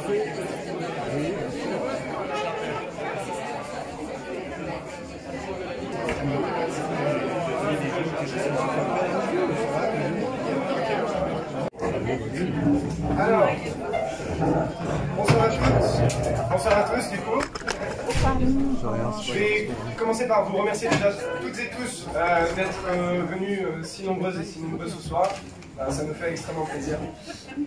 Alors, bonsoir à tous. Bonsoir à tous, du coup. Je vais commencer par vous remercier déjà toutes et tous d'être venus si nombreuses et si nombreux ce soir. Ça me fait extrêmement plaisir.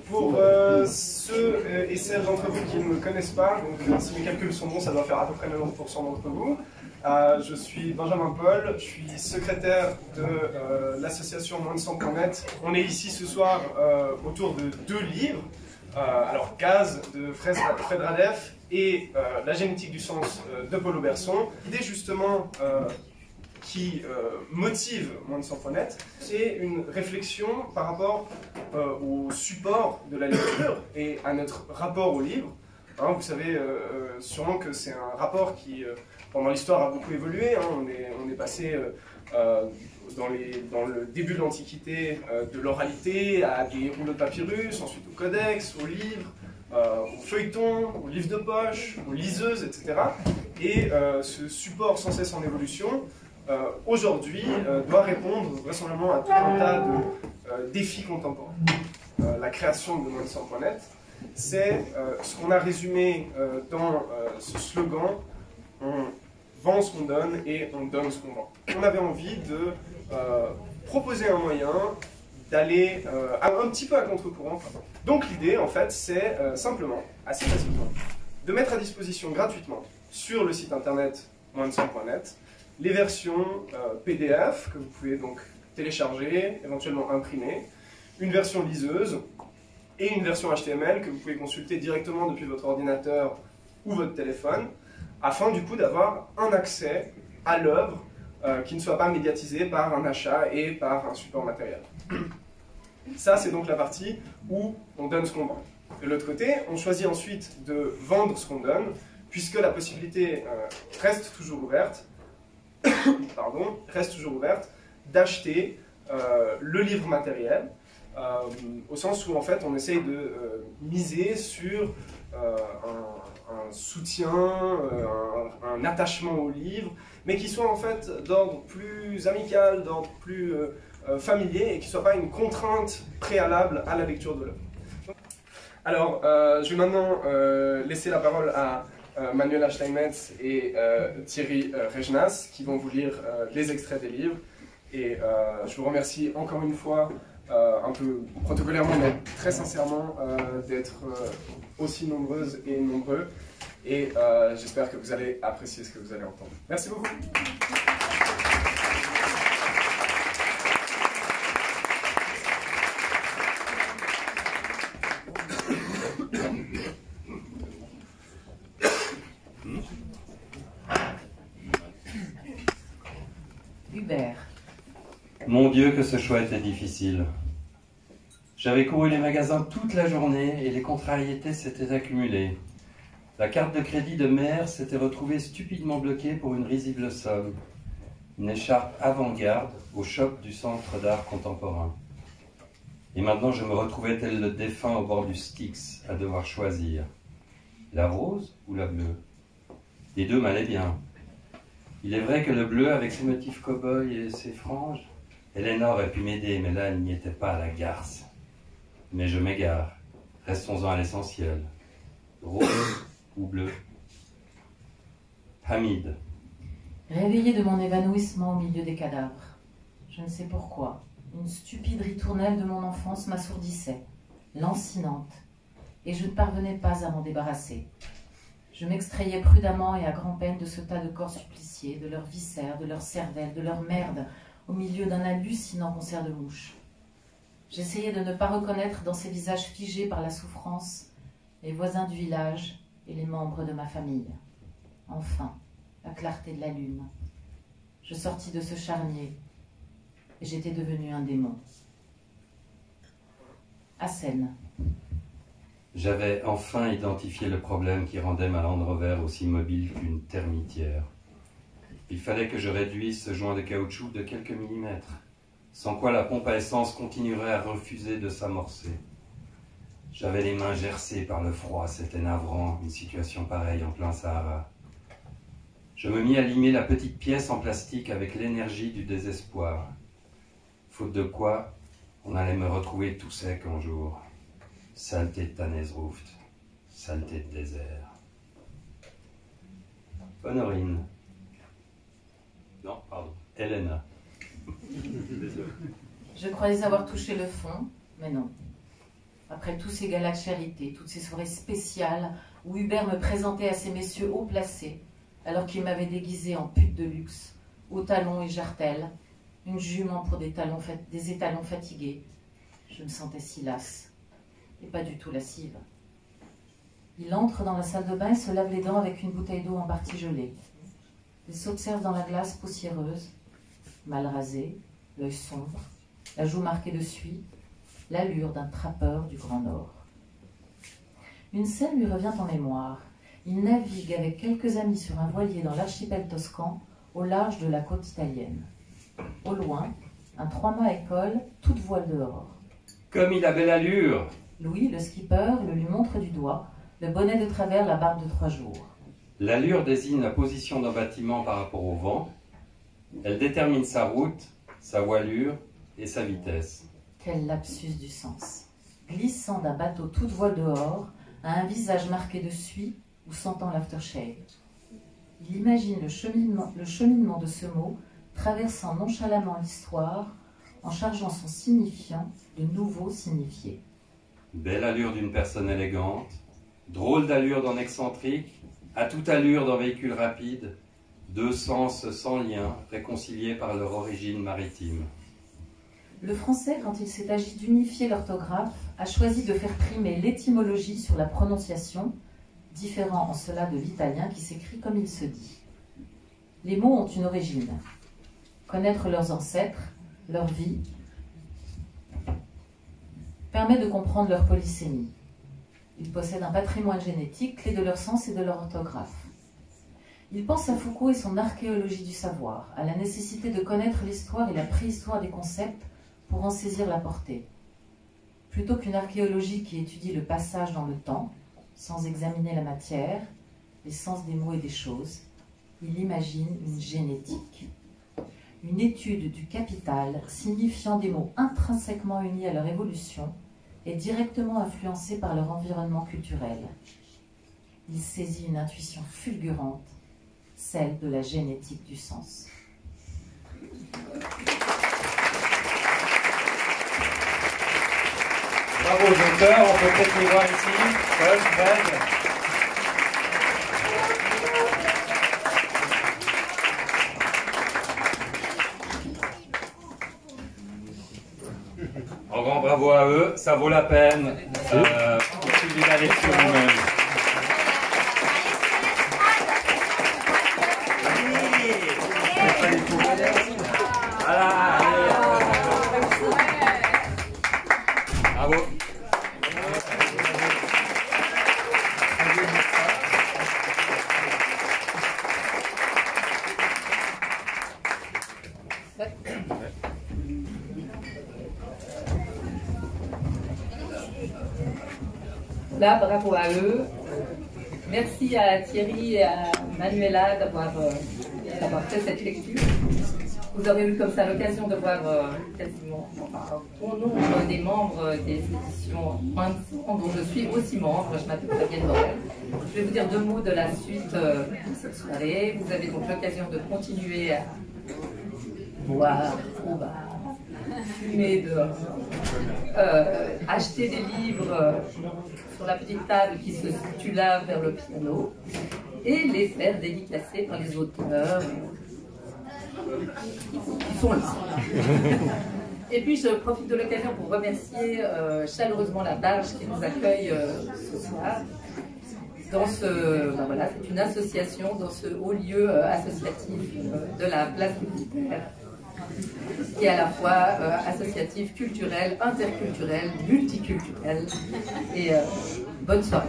Pour ceux et celles d'entre vous qui ne me connaissent pas, donc si mes calculs sont bons, ça doit faire à peu près 90% d'entre vous. Je suis Benjamin Paul, je suis secrétaire de l'association Moins de 100.net. On est ici ce soir autour de 2 livres. Alors Gaz de Fred Radef et La génétique du sens de Paul Auberson. L'idée justement qui motive Moins de 100.net, c'est une réflexion par rapport au support de la lecture et à notre rapport au livre. Hein, vous savez sûrement que c'est un rapport qui, pendant l'histoire, a beaucoup évolué. Hein. On est passé dans le début de l'Antiquité de l'oralité à des rouleaux de papyrus, ensuite au codex, aux livres, aux feuilletons, aux livres de poche, aux liseuses, etc. Et ce support sans cesse en évolution, aujourd'hui, doit répondre vraisemblablement à tout un tas de défis contemporains. La création de Moins de 100.net, c'est ce qu'on a résumé dans ce slogan « On vend ce qu'on donne et on donne ce qu'on vend ». On avait envie de proposer un moyen d'aller un petit peu à contre-courant. Donc l'idée, en fait, c'est simplement, assez facilement, de mettre à disposition gratuitement sur le site internet moins de 100.net les versions PDF que vous pouvez donc télécharger, éventuellement imprimer, une version liseuse et une version HTML que vous pouvez consulter directement depuis votre ordinateur ou votre téléphone, afin du coup d'avoir un accès à l'œuvre qui ne soit pas médiatisé par un achat et par un support matériel. Ça, c'est donc la partie où on donne ce qu'on vend. De l'autre côté, on choisit ensuite de vendre ce qu'on donne, puisque la possibilité reste toujours ouverte, d'acheter le livre matériel, au sens où en fait on essaye de miser sur un soutien, un attachement au livre, mais qui soit en fait d'ordre plus amical, d'ordre plus familier, et qui ne soit pas une contrainte préalable à la lecture de l'œuvre. Alors, je vais maintenant laisser la parole à Manuela Steinmetz et Thierry Regnas, qui vont vous lire les extraits des livres. Et je vous remercie encore une fois, un peu protocolairement, mais très sincèrement, d'être aussi nombreuses et nombreux. Et j'espère que vous allez apprécier ce que vous allez entendre. Merci beaucoup. Hubert. Mon Dieu, que ce choix était difficile. J'avais couru les magasins toute la journée et les contrariétés s'étaient accumulées. La carte de crédit de mère s'était retrouvée stupidement bloquée pour une risible somme. Une écharpe avant-garde au shop du Centre d'art contemporain. Et maintenant je me retrouvais tel le défunt au bord du Styx, à devoir choisir. La rose ou la bleue? Les deux m'allaient bien. Il est vrai que le bleu, avec ses motifs cow-boy et ses franges, Elena aurait pu m'aider, mais là, elle n'y était pas à la garce. Mais je m'égare. Restons-en à l'essentiel. Rose ou bleu? Hamid. Réveillé de mon évanouissement au milieu des cadavres. Je ne sais pourquoi. Une stupide ritournelle de mon enfance m'assourdissait, lancinante, et je ne parvenais pas à m'en débarrasser. Je m'extrayais prudemment et à grand-peine de ce tas de corps suppliciés, de leurs viscères, de leurs cervelles, de leur merde, au milieu d'un hallucinant concert de mouches. J'essayais de ne pas reconnaître dans ces visages figés par la souffrance les voisins du village et les membres de ma famille. Enfin, la clarté de la lune. Je sortis de ce charnier et j'étais devenu un démon. Hassen. J'avais enfin identifié le problème qui rendait ma Land Rover aussi mobile qu'une termitière. Il fallait que je réduise ce joint de caoutchouc de quelques millimètres, sans quoi la pompe à essence continuerait à refuser de s'amorcer. J'avais les mains gercées par le froid, c'était navrant, une situation pareille en plein Sahara. Je me mis à limer la petite pièce en plastique avec l'énergie du désespoir. Faute de quoi, on allait me retrouver tout sec un jour. Saleté de Tanezrouft, saleté de désert. Honorine. Non, pardon, Helena. Désolé. Je croyais avoir touché le fond, mais non. Après tous ces galas de charité, toutes ces soirées spéciales où Hubert me présentait à ces messieurs haut placés, alors qu'il m'avait déguisé en pute de luxe, aux talons et jartelles, une jument pour des étalons fatigués, je me sentais si lasse, et pas du tout lascive. Il entre dans la salle de bain et se lave les dents avec une bouteille d'eau en partie gelée. Il s'observe dans la glace poussiéreuse, mal rasé, l'œil sombre, la joue marquée de suie, l'allure d'un trappeur du Grand Nord. Une scène lui revient en mémoire. Il navigue avec quelques amis sur un voilier dans l'archipel toscan, au large de la côte italienne. Au loin, un 3-mâts école, toute voile dehors. Comme il a belle allure! Louis, le skipper, le lui montre du doigt, le bonnet de travers, la barbe de 3 jours. L'allure désigne la position d'un bâtiment par rapport au vent. Elle détermine sa route, sa voilure et sa vitesse. Quel lapsus du sens. Glissant d'un bateau toute voile dehors, à un visage marqué de suie ou sentant l'aftershave. Il imagine le cheminement de ce mot traversant nonchalamment l'histoire en chargeant son signifiant de nouveau signifié. Belle allure d'une personne élégante, drôle d'allure d'un excentrique, à toute allure d'un véhicule rapide, deux sens sans lien, réconciliés par leur origine maritime. Le français, quand il s'est agi d'unifier l'orthographe, a choisi de faire primer l'étymologie sur la prononciation, différent en cela de l'italien qui s'écrit comme il se dit. Les mots ont une origine. Connaître leurs ancêtres, leur vie, permet de comprendre leur polysémie. Ils possèdent un patrimoine génétique, clé de leur sens et de leur orthographe. Ils pensent à Foucault et son archéologie du savoir, à la nécessité de connaître l'histoire et la préhistoire des concepts pour en saisir la portée. Plutôt qu'une archéologie qui étudie le passage dans le temps, sans examiner la matière, les sens des mots et des choses, il imagine une génétique. Une étude du capital signifiant des mots intrinsèquement unis à leur évolution et directement influencés par leur environnement culturel. Il saisit une intuition fulgurante, celle de la génétique du sens. Bravo aux auteurs, on peut peut-être les voir ici. Paul, Fred. Un grand bravo à eux, ça vaut la peine. Il suffit d'aller sur vous-même. Voilà, allez. Bravo. Là, bravo à eux. Merci à Thierry et à Manuela d'avoir fait cette lecture. Vous aurez eu comme ça l'occasion de voir quasiment bon nombre des membres des éditions Point de Sang, dont je suis aussi membre. Je m'appelle Fabienne Morel. Je vais vous dire 2 mots de la suite de cette soirée. Vous avez donc l'occasion de continuer à boire au bar, fumer dehors, acheter des livres sur la petite table qui se situe là vers le piano et les faire dédicacer par les auteurs qui sont là. Et puis je profite de l'occasion pour remercier chaleureusement la Barge qui nous accueille ce soir. Voilà, c'est une association dans ce haut lieu associatif de la place militaire, qui est à la fois associatif, culturel, interculturel, multiculturel. Et bonne soirée.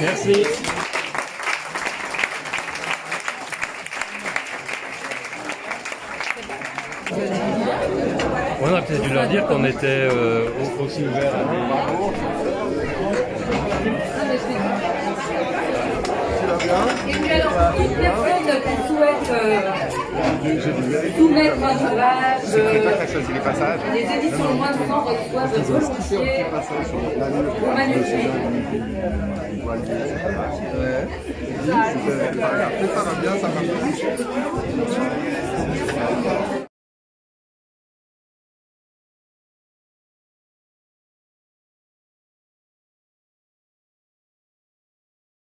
Merci. On a peut-être dû leur dire qu'on était aussi ouvert à des... soumettre un ouvrage. C'est toi qui as choisi les passages. Les éditions Loin de Sang reçoivent volontiers vos manuscrits. Ça va bien, ça va bien.